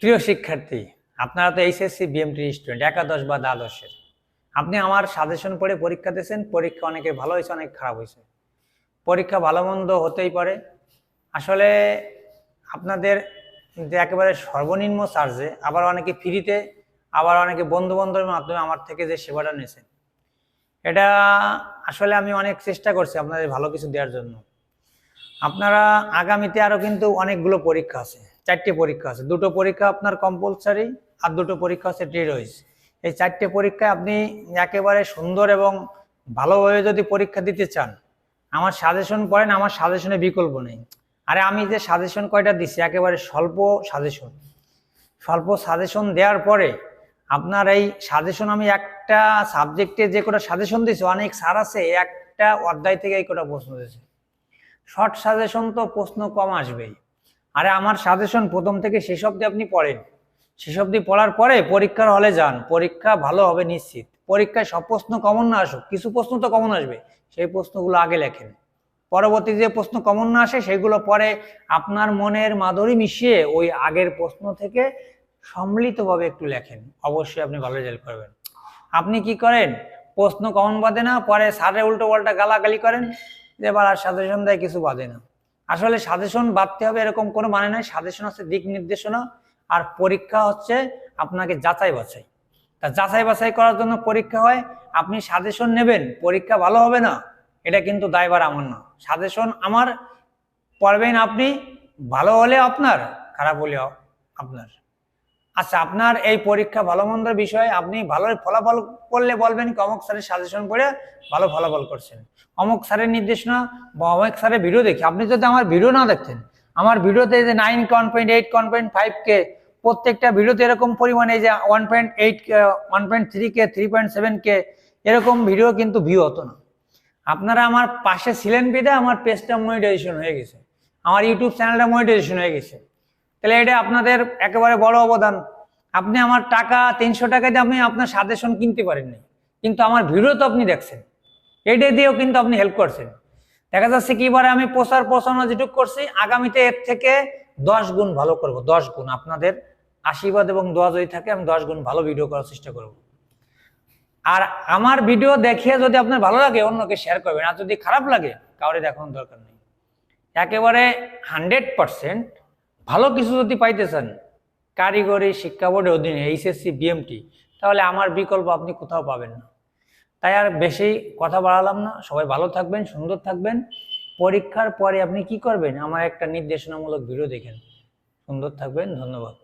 প্রিয় শিক্ষার্থী, আপনারা তো এইচএসসি বিএমটি স্টুডেন্ট একাদশ বা দ্বাদশের। আপনি আমার সাজেশন পড়ে পরীক্ষা দিয়েছেন, পরীক্ষা অনেকে ভালো হয়েছে, অনেক খারাপ হয়েছে। পরীক্ষা ভালো মন্দ হতেই পারে। আসলে আপনাদের যে একেবারে সর্বনিম্ন চার্জে, আবার অনেকে ফ্রিতে, আবার অনেকে বন্ধু বান্ধবের মাধ্যমে আমার থেকে যে সেবাটা নিয়েছেন, এটা আসলে আমি অনেক চেষ্টা করছি আপনাদের ভালো কিছু দেওয়ার জন্য। আপনারা আগামীতে আরো কিন্তু অনেকগুলো পরীক্ষা আছে, 4টে পরীক্ষা আছে। 2টো পরীক্ষা আপনার কম্পালসারি আর 2টো পরীক্ষা আছে টেরোইজ। এই 4টে পরীক্ষায় আপনি একেবারে সুন্দর এবং ভালোভাবে যদি পরীক্ষা দিতে চান, আমার সাজেশন পড়েন, আমার সাজেশনে বিকল্প নেই। আরে আমি যে সাজেশন কয়টা দিচ্ছি, একেবারে স্বল্প সাজেশন দেওয়ার পরে আপনার এই সাজেশন, আমি একটা সাবজেক্টে যে কটা সাজেশন দিচ্ছি, অনেক স্যার আছে একটা অধ্যায় থেকে এই কটা প্রশ্ন দিয়েছে। শর্ট সাজেশন তো প্রশ্ন কম আসবেই। আরে আমার সাজেশন প্রথম থেকে শেষ অবধি আপনি পড়েন, শেষ অবধি পড়ার পরে পরীক্ষার হলে যান, পরীক্ষা ভালো হবে নিশ্চিত। পরীক্ষায় সব প্রশ্ন কমন না আসুক, কিছু প্রশ্ন তো কমন আসবে, সেই প্রশ্নগুলো আগে লেখেন। পরবর্তী যে প্রশ্ন কমন না আসে সেগুলো পরে আপনার মনের মাধুরী মিশিয়ে ওই আগের প্রশ্ন থেকে সম্মিলিতভাবে একটু লেখেন, অবশ্যই আপনি ভালো রেজাল্ট করবেন। আপনি কি করেন, প্রশ্ন কমন বাদে না, পরে স্যারের উল্টো পাল্টা গালাগালি করেন, এবার আর সাজেশন দেয় কিছু বাদে না। আসলে সাজেশন বাদতে হবে এরকম কোনো মানে নাই। সাজেশন হচ্ছে দিক নির্দেশনা, আর পরীক্ষা হচ্ছে আপনাকে যাচাই বাছাই। তা যাচাই বাছাই করার জন্য পরীক্ষা হয়। আপনি সাজেশন নেবেন, পরীক্ষা ভালো হবে না, এটা কিন্তু দায়ভার আমার না। সাজেশন আমার পড়বেন আপনি, ভালো হলে আপনার, খারাপ হলেও আপনার। আচ্ছা, আপনার এই পরীক্ষা ভালো মন্দের বিষয়ে আপনি ভালো ফলাফল করলে বলবেন কি অমুক স্যারের সাজেশন পড়ে ভালো ফলাফল করছেন, অমুক স্যারের নির্দেশনা বা অমুক স্যারের ভিডিও দেখি। আপনি যদি আমার ভিডিও না দেখতেন, আমার ভিডিওতে যে 9, 1.8, 1.5K, প্রত্যেকটা ভিডিওতে এরকম পরিমাণে যে 1.8, 1.3K, 3.7K এরকম ভিডিও কিন্তু ভিউ হতো না। আপনারা আমার পাশে ছিলেন বিদে আমার পেজটা মনিটাইজেশন হয়ে গেছে, আমার ইউটিউব চ্যানেলটা মনিটাইজেশন হয়ে গেছে। তাহলে এটা আপনাদের একেবারে বড় অবদান। আপনি আমার টাকা 300 টাকা দিয়ে আপনি আপনার সাজেশন কিনতে পারেননি, কিন্তু আমার ভিডিও তো আপনি দেখছেন, এটা দিয়েও কিন্তু আপনি হেল্প করছেন। দেখা যাচ্ছে কি, এবারে আমি প্রচার প্রচারণা যেটুকু করছি, আগামীতে এর থেকে 10 গুণ ভালো করব। 10 গুণ আপনাদের আশীর্বাদ এবং দোয়া যদি থাকে, আমি 10 গুণ ভালো ভিডিও করার চেষ্টা করব। আর আমার ভিডিও দেখিয়ে যদি আপনার ভালো লাগে, অন্যকে শেয়ার করবেন। আর যদি খারাপ লাগে, কাউরে দেখানোর দরকার নেই। একেবারে 100% ভালো কিছু যদি পাইতে চান কারিগরি শিক্ষা বোর্ডের অধীনে এইচএসসি বিএমটি, তাহলে আমার বিকল্প আপনি কোথাও পাবেন না। তাই আর বেশি কথা বাড়ালাম না। সবাই ভালো থাকবেন, সুন্দর থাকবেন। পরীক্ষার পরে আপনি কি করবেন, আমার একটা নির্দেশনামূলক ভিডিও দেখেন। সুন্দর থাকবেন, ধন্যবাদ।